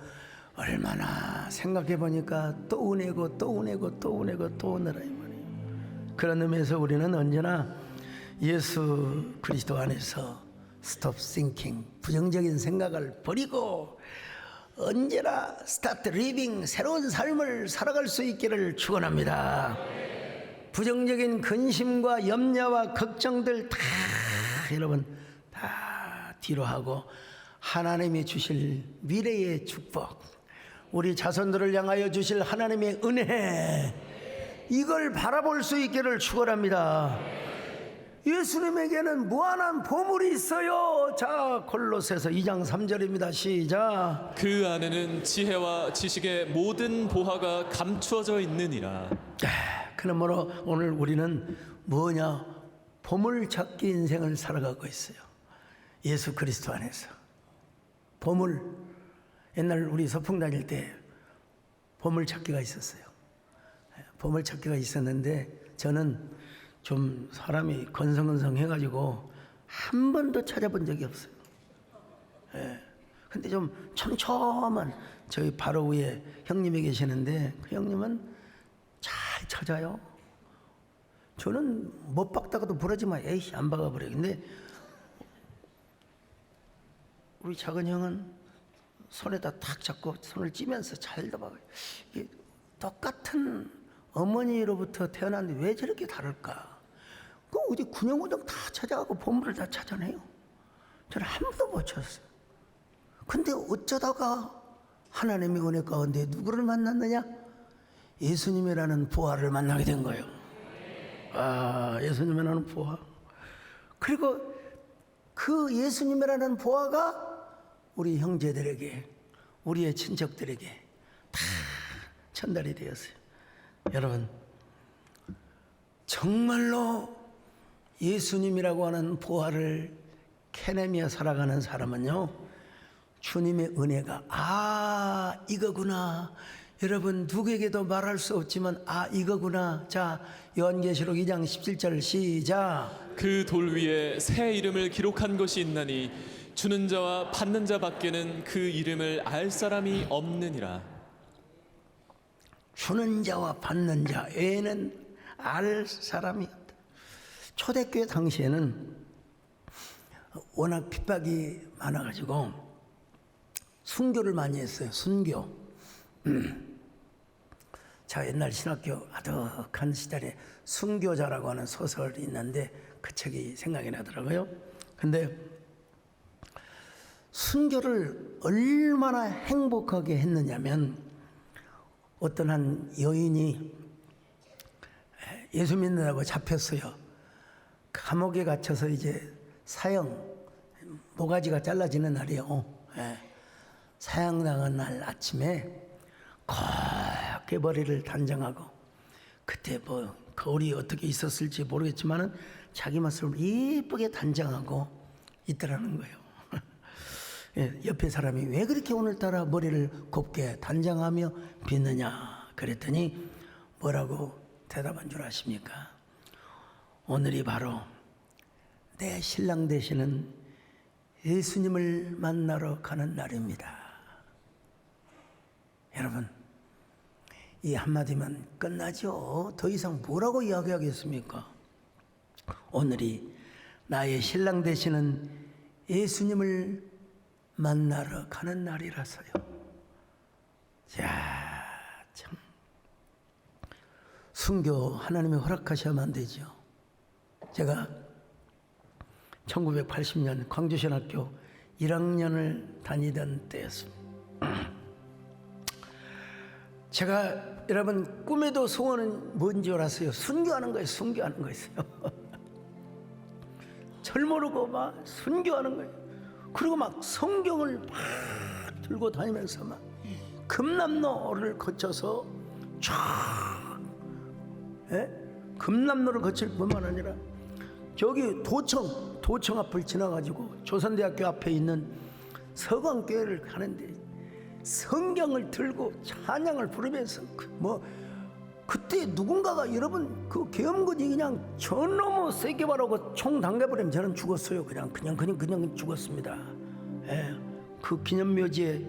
얼마나 생각해 보니까 또 은혜고 또 은혜라 이 말이에요. 그런 의미에서 우리는 언제나 예수 그리스도 안에서 스톱 싱킹, 부정적인 생각을 버리고 언제나 스타트 리빙, 새로운 삶을 살아갈 수 있기를 축원합니다. 부정적인 근심과 염려와 걱정들 다 여러분 다 뒤로 하고 하나님이 주실 미래의 축복, 우리 자손들을 향하여 주실 하나님의 은혜, 이걸 바라볼 수 있기를 축원합니다. 예수님에게는 무한한 보물이 있어요. 자, 골로새서 2장 3절입니다. 시작. 그 안에는 지혜와 지식의 모든 보화가 감추어져 있느니라. 그러므로 오늘 우리는 뭐냐? 보물찾기 인생을 살아가고 있어요. 예수 그리스도 안에서. 보물. 옛날 우리 서풍 다닐 때 보물찾기가 있었어요. 보물찾기가 있었는데 저는 좀 사람이 건성건성해가지고 한 번도 찾아본 적이 없어요. 근데 좀 촘촘한 저희 바로 위에 형님이 계시는데 그 형님은 잘 찾아요. 저는 못 박다가도 부러지면 에이 안 박아버려요. 근데 우리 작은 형은 손에다 탁 잡고 손을 찌면서 잘 박아요. 이게 똑같은 어머니로부터 태어났는데 왜 저렇게 다를까? 그 어디 군영군영 다 찾아가고 보물을 다 찾아내요. 저는 한 번도 못 찾았어요. 근데 어쩌다가 하나님의 은혜 가운데 누구를 만났느냐? 예수님이라는 부하를 만나게 된 거예요. 예수님이라는 부하. 그리고 그 예수님이라는 부하가 우리 형제들에게, 우리의 친척들에게 다 전달이 되었어요. 여러분, 정말로 예수님이라고 하는 부하를 캐내며 살아가는 사람은요, 주님의 은혜가 이거구나. 여러분 누구에게도 말할 수 없지만 이거구나. 자, 요한계시록 2장 17절 시작. 그 돌 위에 새 이름을 기록한 것이 있나니 주는 자와 받는 자 밖에는 그 이름을 알 사람이 없느니라. 주는 자와 받는 자 외에는 알 사람이 없다. 초대교회 당시에는 워낙 핍박이 많아가지고 순교를 많이 했어요. 순교. 자, 옛날 신학교 아득한 시절에 순교자라고 하는 소설이 있는데 그 책이 생각이 나더라고요. 근데 순교를 얼마나 행복하게 했느냐면 어떤 한 여인이 예수 믿는다고 잡혔어요. 감옥에 갇혀서 이제 사형, 모가지가 잘라지는 날이에요. 사형당한 날 아침에 곱게 머리를 단장하고, 그때 뭐 거울이 어떻게 있었을지 모르겠지만은 자기 모습을 예쁘게 단장하고 있더라는 거예요. 옆에 사람이 왜 그렇게 오늘따라 머리를 곱게 단장하며 빗느냐 그랬더니 뭐라고 대답한 줄 아십니까? 오늘이 바로 내 신랑 되시는 예수님을 만나러 가는 날입니다. 여러분, 이 한마디면 끝나죠. 더 이상 뭐라고 이야기하겠습니까? 오늘이 나의 신랑 되시는 예수님을 만나러 가는 날이라서요. 야, 참 순교 하나님이 허락하셔야만 되죠. 제가 1980년 광주신학교 1학년을 다니던 때였습니다. 제가 여러분 꿈에도 소원은 뭔지 알았어요. 순교하는 거예요. 순교하는 거였어요. 절 모르고 막 순교하는 거예요. 그리고 막 성경을 막 들고 다니면서 막 금남로를 거쳐서 쫙, 금남로를 거칠 뿐만 아니라 저기 도청 앞을 지나가지고 조선대학교 앞에 있는 서광교회를 가는데 성경을 들고 찬양을 부르면서 그때 누군가가 여러분 그 계엄군이 그냥 저 너무 세게 바라고 총 당겨버리면 저는 죽었어요. 그냥 죽었습니다. 그 기념묘지에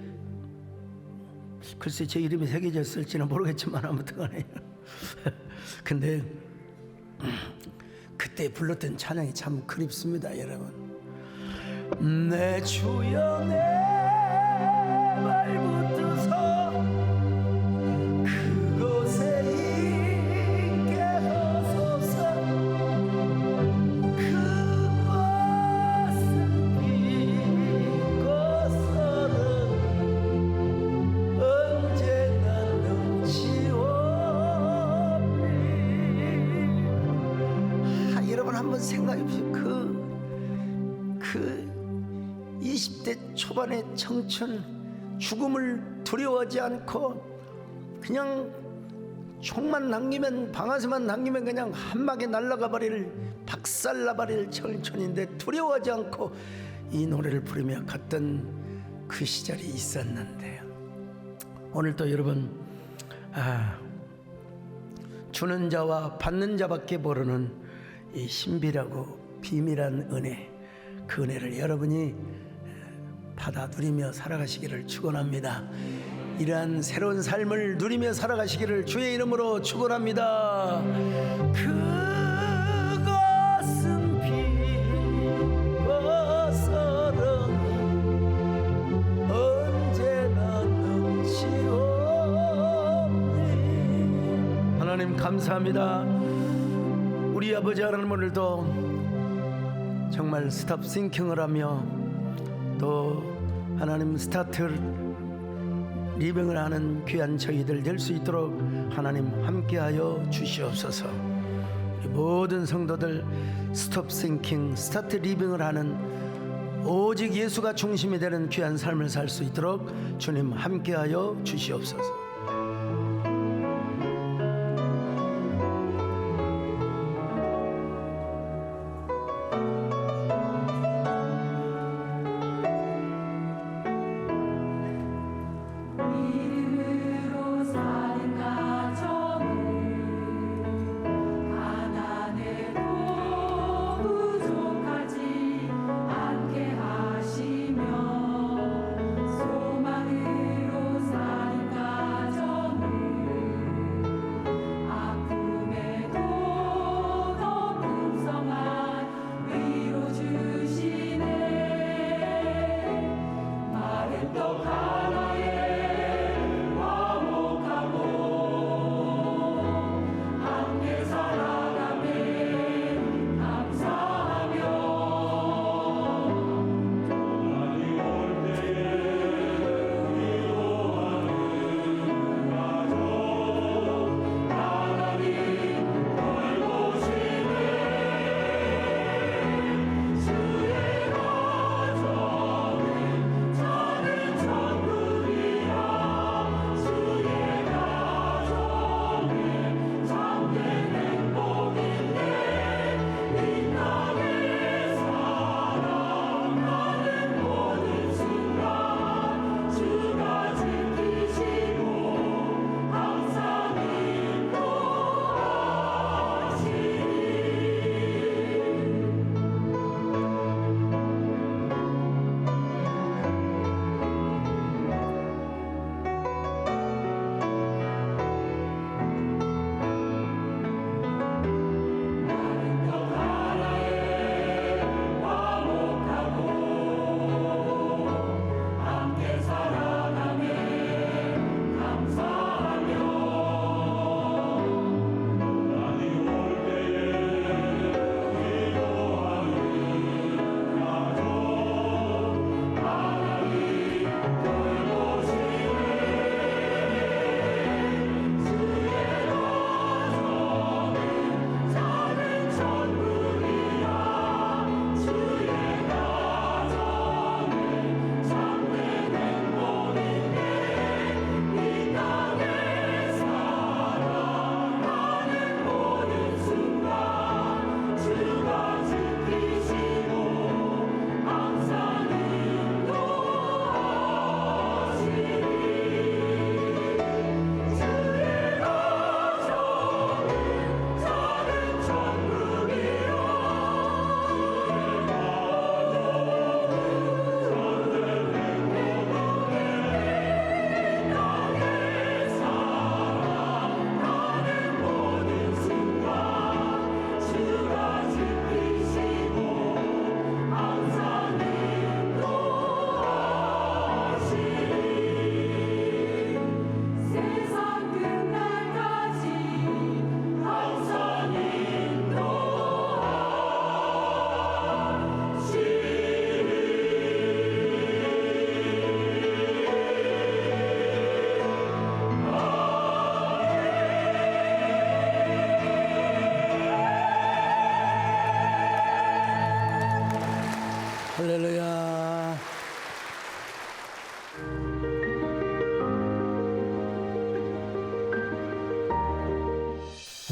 글쎄 제 이름이 새겨져 있을지는 모르겠지만 아무튼간에 근데 그때 불렀던 찬양이 참 그립습니다, 여러분. 내 주여 내 발붙드서 그곳에 있게 하소서. 그곳은 빛곳은 언제나 넘치오리. 여러분 한번 생각해 보세요. 그 20대 초반의 청춘, 죽음을 두려워하지 않고 그냥 총만 남기면, 방아쇠만 남기면 그냥 한방에 날아가 버릴, 박살나 버릴 청춘인데 두려워하지 않고 이 노래를 부르며 갔던 그 시절이 있었는데요. 오늘 또 여러분 주는 자와 받는 자밖에 모르는 이 신비라고 비밀한 은혜, 그 은혜를 여러분이 받아 누리며 살아가시기를 축원합니다. 이러한 새로운 삶을 누리며 살아가시기를 주의 이름으로 축원합니다. 그것은 빛것은 언제나 넘치오니. 하나님 감사합니다. 우리 아버지 하나님, 오늘도 정말 스탑 싱킹을 하며 또 하나님 스타트 리빙을 하는 귀한 저희들 될 수 있도록 하나님 함께하여 주시옵소서. 우리 모든 성도들 스톱 싱킹, 스타트 리빙을 하는 오직 예수가 중심이 되는 귀한 삶을 살 수 있도록 주님 함께하여 주시옵소서. 소망으로 사는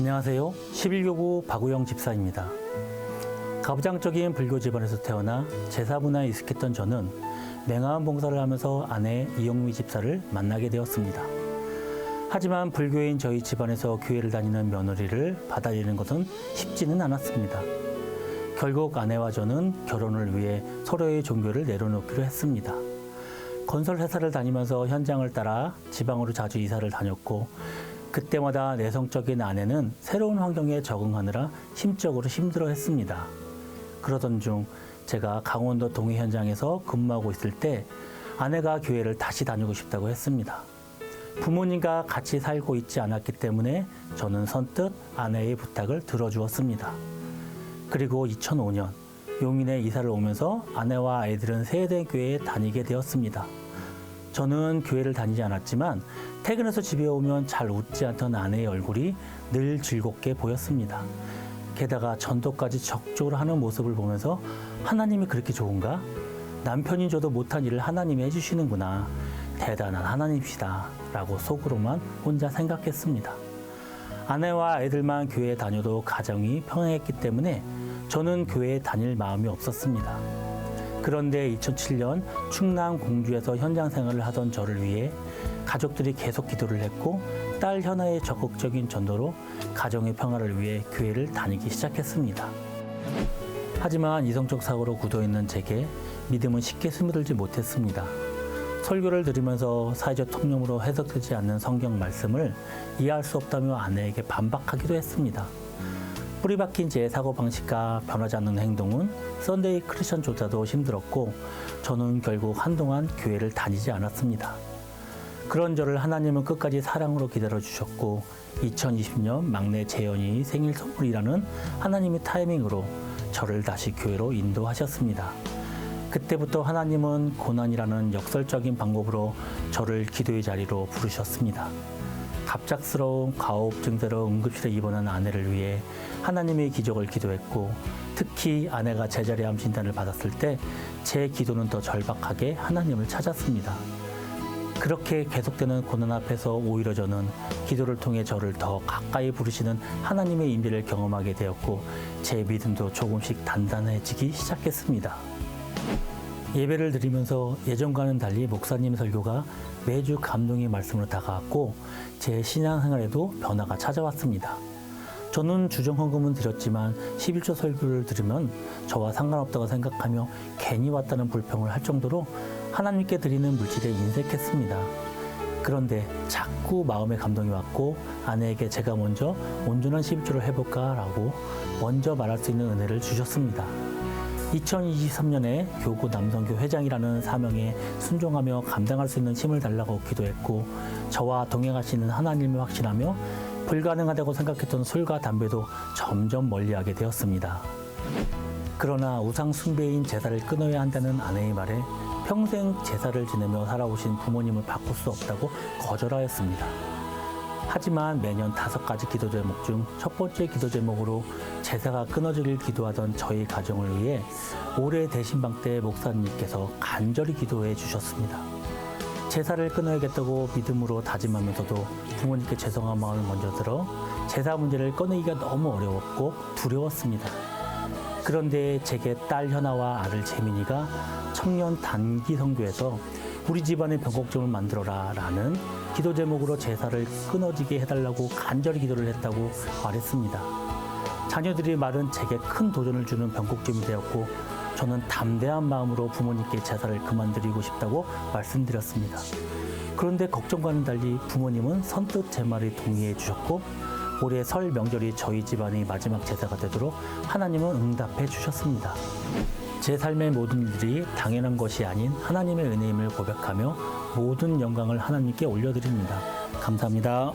안녕하세요. 11교구 박우영 집사입니다. 가부장적인 불교 집안에서 태어나 제사 문화에 익숙했던 저는 맹아원 봉사를 하면서 아내 이영미 집사를 만나게 되었습니다. 하지만 불교인 저희 집안에서 교회를 다니는 며느리를 받아들이는 것은 쉽지는 않았습니다. 결국 아내와 저는 결혼을 위해 서로의 종교를 내려놓기로 했습니다. 건설 회사를 다니면서 현장을 따라 지방으로 자주 이사를 다녔고 그때마다 내성적인 아내는 새로운 환경에 적응하느라 심적으로 힘들어했습니다. 그러던 중 제가 강원도 동해 현장에서 근무하고 있을 때 아내가 교회를 다시 다니고 싶다고 했습니다. 부모님과 같이 살고 있지 않았기 때문에 저는 선뜻 아내의 부탁을 들어주었습니다. 그리고 2005년 용인에 이사를 오면서 아내와 아이들은 세대된 교회에 다니게 되었습니다. 저는 교회를 다니지 않았지만 퇴근해서 집에 오면 잘 웃지 않던 아내의 얼굴이 늘 즐겁게 보였습니다. 게다가 전도까지 적극적으로 하는 모습을 보면서 하나님이 그렇게 좋은가? 남편이 줘도 못한 일을 하나님이 해주시는구나. 대단한 하나님이시다 라고 속으로만 혼자 생각했습니다. 아내와 아이들만 교회에 다녀도 가정이 평안했기 때문에 저는 교회에 다닐 마음이 없었습니다. 그런데 2007년 충남 공주에서 현장 생활을 하던 저를 위해 가족들이 계속 기도를 했고 딸 현아의 적극적인 전도로 가정의 평화를 위해 교회를 다니기 시작했습니다. 하지만 이성적 사고로 굳어있는 제게 믿음은 쉽게 스며들지 못했습니다. 설교를 들으면서 사회적 통념으로 해석되지 않는 성경 말씀을 이해할 수 없다며 아내에게 반박하기도 했습니다. 뿌리박힌 제 사고방식과 변하지 않는 행동은 썬데이 크리스천조차도 힘들었고 저는 결국 한동안 교회를 다니지 않았습니다. 그런 저를 하나님은 끝까지 사랑으로 기다려주셨고 2020년 막내 재현이 생일 선물이라는 하나님의 타이밍으로 저를 다시 교회로 인도하셨습니다. 그때부터 하나님은 고난이라는 역설적인 방법으로 저를 기도의 자리로 부르셨습니다. 갑작스러운 가호흡 증세로 응급실에 입원한 아내를 위해 하나님의 기적을 기도했고 특히 아내가 제자리암 진단을 받았을 때 제 기도는 더 절박하게 하나님을 찾았습니다. 그렇게 계속되는 고난 앞에서 오히려 저는 기도를 통해 저를 더 가까이 부르시는 하나님의 임재를 경험하게 되었고 제 믿음도 조금씩 단단해지기 시작했습니다. 예배를 드리면서 예전과는 달리 목사님 설교가 매주 감동의 말씀으로 다가왔고 제 신앙생활에도 변화가 찾아왔습니다. 저는 주정헌금은 드렸지만 11조 설교를 들으면 저와 상관없다고 생각하며 괜히 왔다는 불평을 할 정도로 하나님께 드리는 물질에 인색했습니다. 그런데 자꾸 마음에 감동이 왔고 아내에게 제가 먼저 온전한 11조를 해볼까라고 먼저 말할 수 있는 은혜를 주셨습니다. 2023년에 교구 남성교 회장이라는 사명에 순종하며 감당할 수 있는 힘을 달라고 기도했고 저와 동행하시는 하나님을 확신하며 불가능하다고 생각했던 술과 담배도 점점 멀리하게 되었습니다. 그러나 우상 숭배인 제사를 끊어야 한다는 아내의 말에 평생 제사를 지내며 살아오신 부모님을 바꿀 수 없다고 거절하였습니다. 하지만 매년 5가지 기도 제목 중 첫 번째 기도 제목으로 제사가 끊어지길 기도하던 저희 가정을 위해 올해 대신방 때 목사님께서 간절히 기도해 주셨습니다. 제사를 끊어야겠다고 믿음으로 다짐하면서도 부모님께 죄송한 마음을 먼저 들어 제사 문제를 꺼내기가 너무 어려웠고 두려웠습니다. 그런데 제게 딸 현아와 아들 재민이가 청년 단기 선교에서 우리 집안의 변곡점을 만들어라 라는 기도 제목으로 제사를 끊어지게 해달라고 간절히 기도를 했다고 말했습니다. 자녀들의 말은 제게 큰 도전을 주는 변곡점이 되었고 저는 담대한 마음으로 부모님께 제사를 그만드리고 싶다고 말씀드렸습니다. 그런데 걱정과는 달리 부모님은 선뜻 제 말에 동의해 주셨고 올해 설 명절이 저희 집안의 마지막 제사가 되도록 하나님은 응답해 주셨습니다. 제 삶의 모든 일들이 당연한 것이 아닌 하나님의 은혜임을 고백하며 모든 영광을 하나님께 올려드립니다. 감사합니다.